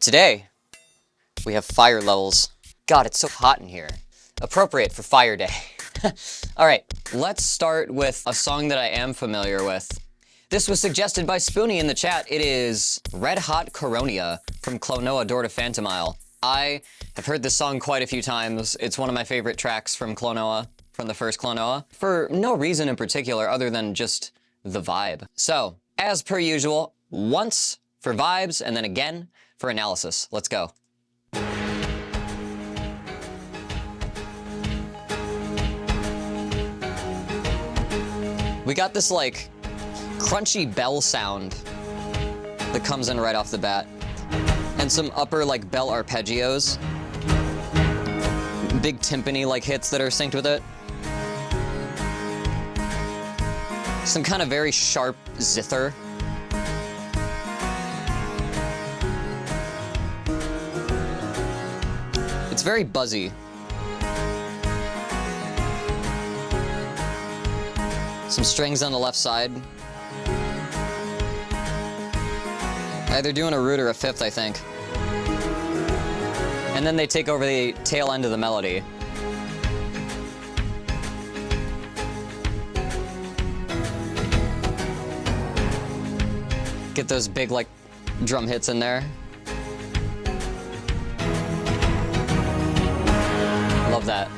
Today, we have fire levels. God, it's so hot in here. Appropriate for Fire Day. Alright, let's start with a song that I am familiar with. This was suggested by Spoonie in the chat. It is Red Hot Coronia from Klonoa Door to Phantomile. I have heard this song quite a few times. It's one of my favorite tracks from Klonoa, from the first Klonoa, for no reason in particular other than just the vibe. So, as per usual, once for vibes and then again for analysis. Let's go. We got this like crunchy bell sound that comes in right off the bat, and some upper like bell arpeggios, big timpani like hits that are synced with it, some kind of very sharp zither. It's very buzzy. Some strings on the left side. Either doing a root or a fifth, I think. And then they take over the tail end of the melody. Get those big, like, drum hits in there. Love that.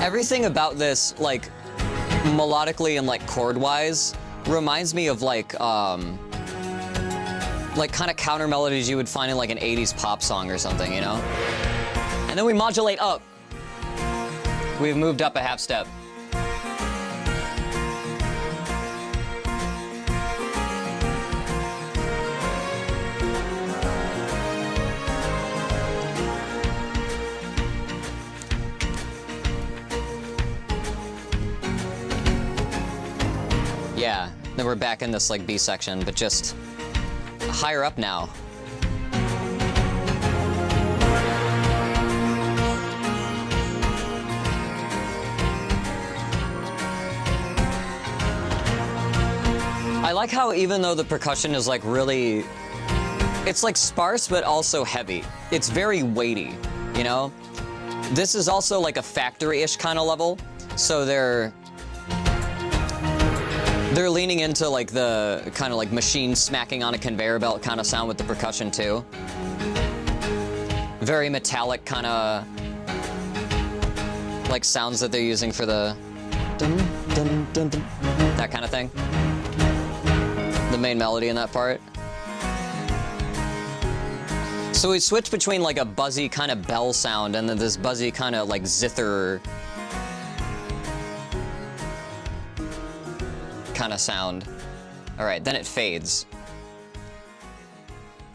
Everything about this, like, melodically and, like, chord-wise, reminds me of, like kind of counter melodies you would find in, like, an 80s pop song or something, you know? And then we modulate up. We've moved up a half step. Yeah, then we're back in this like B section, but just higher up now. I like how even though the percussion is like really, it's like sparse but also heavy. It's very weighty, you know? This is also like a factory-ish kind of level, so they're leaning into like the kind of like machine smacking on a conveyor belt kind of sound with the percussion too. Very metallic kind of like sounds that they're using for the dun, dun, dun, dun, that kind of thing. The main melody in that part. So we switch between like a buzzy kind of bell sound and then this buzzy kind of like zither kind of sound. All right, then it fades.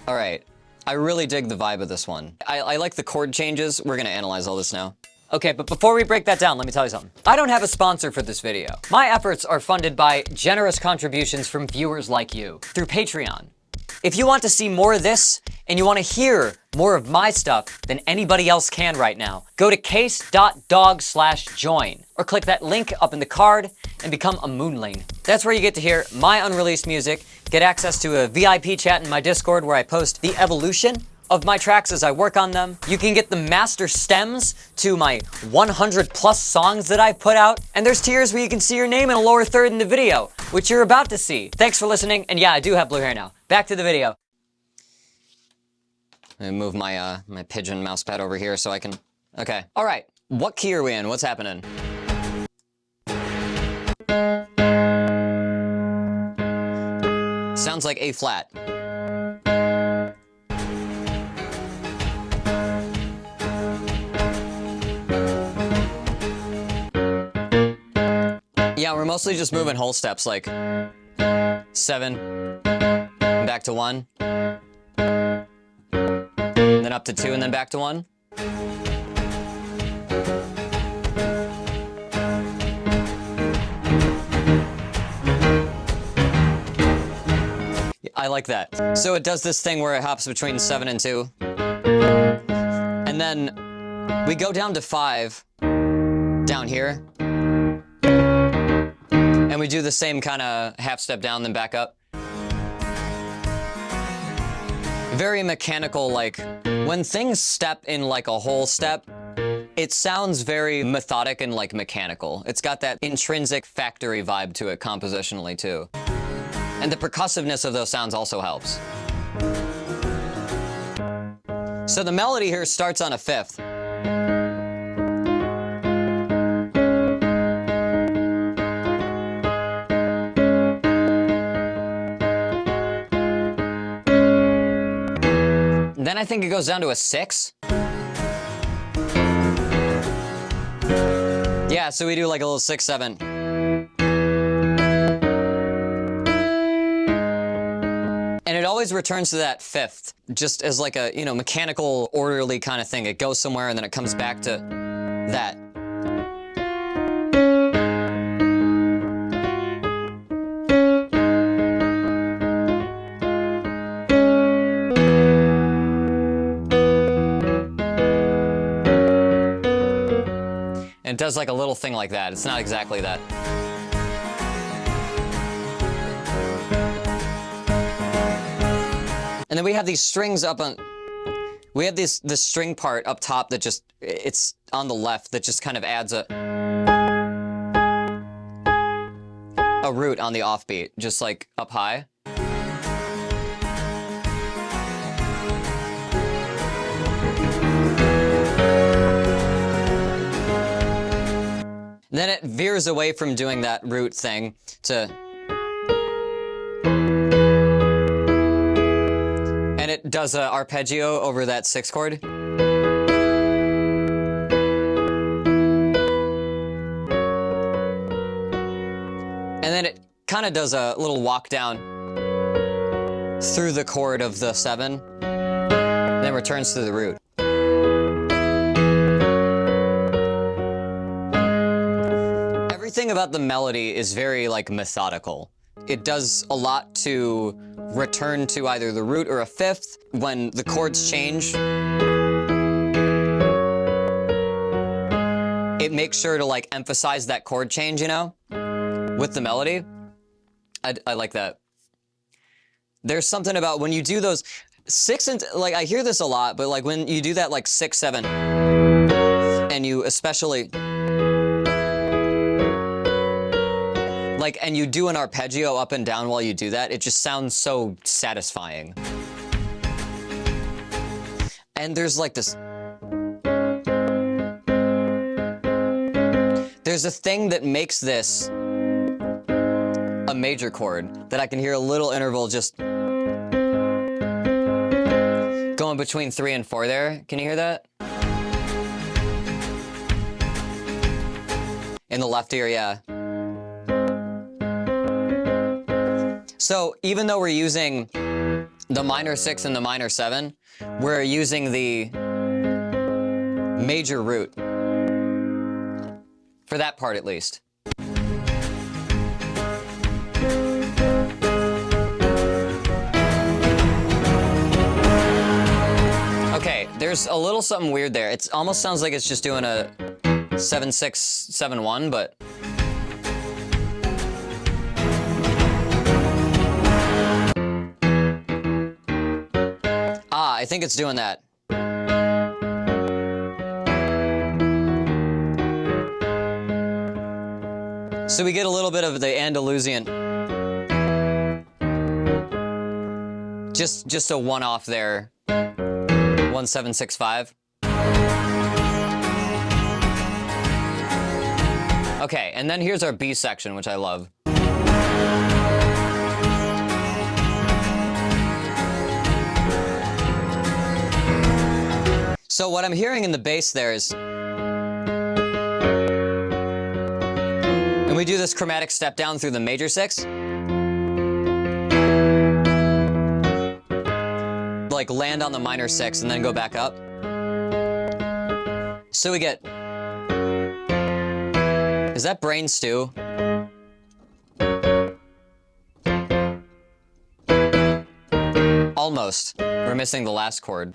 All right, I really dig the vibe of this one. I like the chord changes. We're gonna analyze all this now. Okay, but before we break that down, let me tell you something. I don't have a sponsor for this video. My efforts are funded by generous contributions from viewers like you through Patreon. If you want to see more of this and you want to hear more of my stuff than anybody else can right now, go to case.dog/join or click that link up in the card and become a moonling. That's where you get to hear my unreleased music, get access to a VIP chat in my Discord where I post the evolution of my tracks as I work on them. You can get the master stems to my 100 plus songs that I put out. And there's tiers where you can see your name in a lower third in the video, which you're about to see. Thanks for listening. And yeah, I do have blue hair now. Back to the video. Let me move my my pigeon mouse pad over here so I can, okay. All right, what key are we in? What's happening? Sounds like A flat. Yeah, we're mostly just moving whole steps, like 7, back to 1, and then up to 2, and then back to 1. I like that. So it does this thing where it hops between 7 and 2. And then we go down to 5. down here. And we do the same kind of half step down, then back up. Very mechanical, like, when things step in like a whole step, it sounds very methodic and like mechanical. It's got that intrinsic factory vibe to it compositionally too. And the percussiveness of those sounds also helps. So the melody here starts on a fifth. Then I think it goes down to a 6. Yeah, so we do like a little 6, 7. And it always returns to that fifth, just as like a, you know, mechanical, orderly kind of thing. It goes somewhere and then it comes back to that. And it does like a little thing like that. It's not exactly that. And then we have these strings up on, we have this string part up top that just, it's on the left that just kind of adds a root on the offbeat, just like up high. Then it veers away from doing that root thing to... And it does an arpeggio over that 6 chord. And then it kind of does a little walk down through the chord of the 7, and then returns to the root. Everything about the melody is very, like, methodical. It does a lot to return to either the root or a fifth when the chords change. It makes sure to, like, emphasize that chord change, you know, with the melody. I like that. There's something about when you do those 6 and, like, I hear this a lot, but, like, when you do that, like, 6, 7, and you especially... Like, and you do an arpeggio up and down while you do that, it just sounds so satisfying. And there's like this... There's a thing that makes this a major chord that I can hear a little interval just going between 3 and 4 there. Can you hear that? In the left ear, yeah. So even though we're using the minor 6 and the minor 7, we're using the major root. For that part, at least. Okay, there's a little something weird there. It almost sounds like it's just doing a 7, 6, 7, 1, but... I think it's doing that. So we get a little bit of the Andalusian. Just a one-off there. 1, 7, 6, 5. Okay, and then here's our B section, which I love. So what I'm hearing in the bass there is... And we do this chromatic step down through the major 6. Like land on the minor 6 and then go back up. So we get... Is that brain stew? Almost. We're missing the last chord.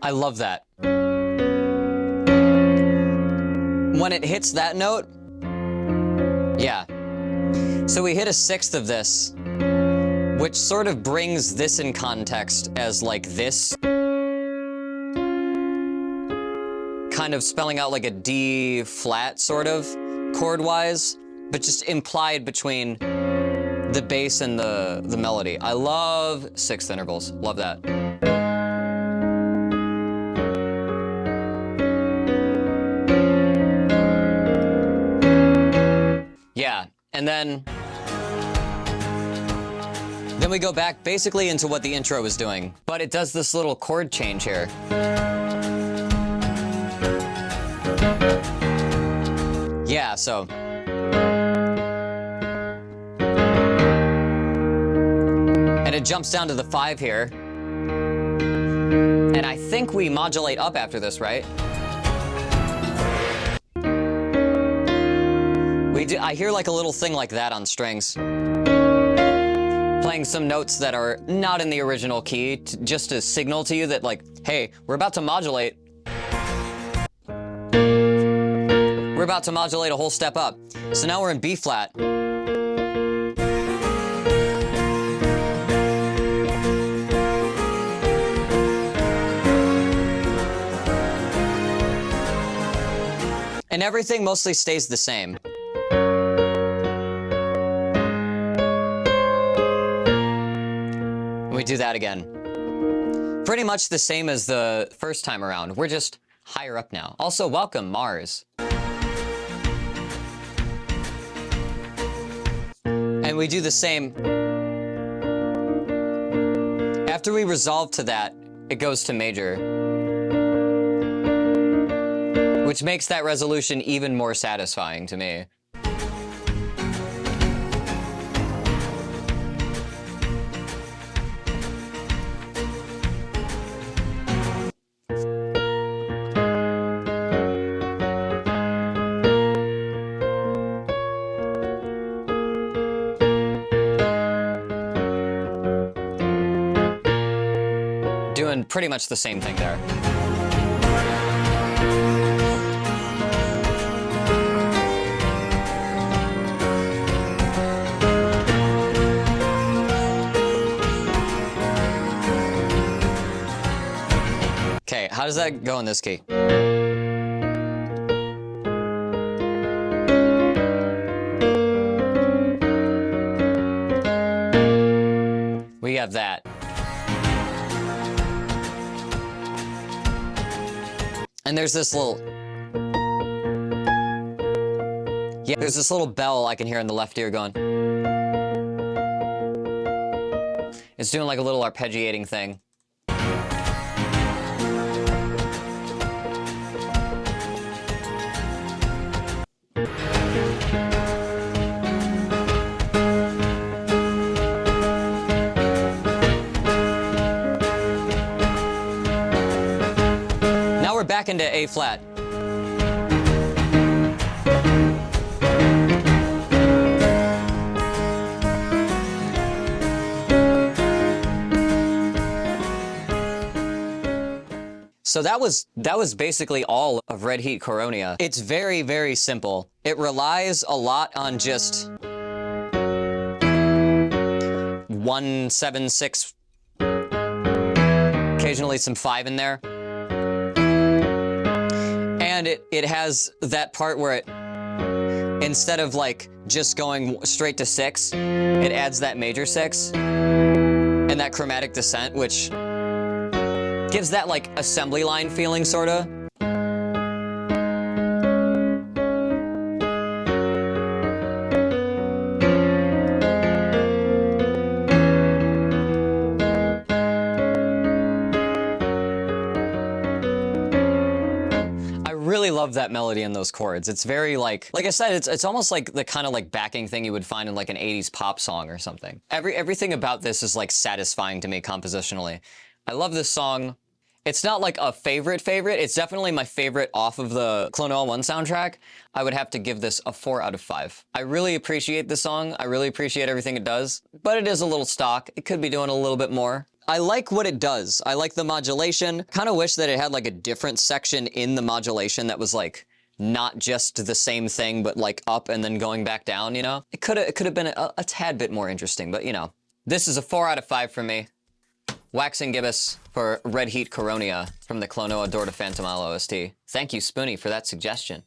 I love that. When it hits that note, yeah. So we hit a sixth of this, which sort of brings this in context as like this, kind of spelling out like a D flat sort of chord-wise, but just implied between the bass and the melody. I love sixth intervals, love that. Yeah, and then we go back basically into what the intro was doing, but it does this little chord change here. Yeah, so. And it jumps down to the 5 here. And I think we modulate up after this, right? I hear like a little thing like that on strings. Playing some notes that are not in the original key, just to signal to you that like, hey, we're about to modulate. We're about to modulate a whole step up. So now we're in B flat. And everything mostly stays the same. We do that again. Pretty much the same as the first time around. We're just higher up now. Also, welcome, Mars. And we do the same. After we resolve to that, it goes to major, which makes that resolution even more satisfying to me. Doing pretty much the same thing there. Okay, how does that go in this key? We have that. And there's this little... Yeah, there's this little bell I can hear in the left ear going. It's doing like a little arpeggiating thing. Now we're back into A flat. So that was basically all of Red Heat Coronia. It's very, very simple. It relies a lot on just 1, 7, 6, occasionally some 5 in there. And it has that part where it, instead of like just going straight to 6, it adds that major 6 and that chromatic descent, which gives that like assembly line feeling, sorta. I really love that melody and those chords. It's very like I said, it's almost like the kind of like backing thing you would find in like an 80s pop song or something. Everything about this is like satisfying to me compositionally. I love this song. It's not like a favorite. It's definitely my favorite off of the Klonoa 1 soundtrack. I would have to give this a 4 out of 5. I really appreciate the song. I really appreciate everything it does, but it is a little stock. It could be doing a little bit more. I like what it does. I like the modulation. Kind of wish that it had like a different section in the modulation that was like not just the same thing, but like up and then going back down, you know? It could have been a tad bit more interesting, but you know. This is a 4 out of 5 for me. Waxing Gibbous for Red Heat Coronia from the Klonoa Door to Phantomile OST. Thank you, Spoonie, for that suggestion.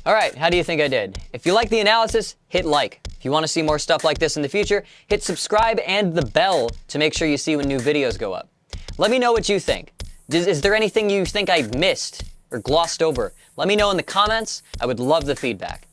All right, how do you think I did? If you like the analysis, hit like. If you want to see more stuff like this in the future, hit subscribe and the bell to make sure you see when new videos go up. Let me know what you think. Is there anything you think I missed or glossed over? Let me know in the comments. I would love the feedback.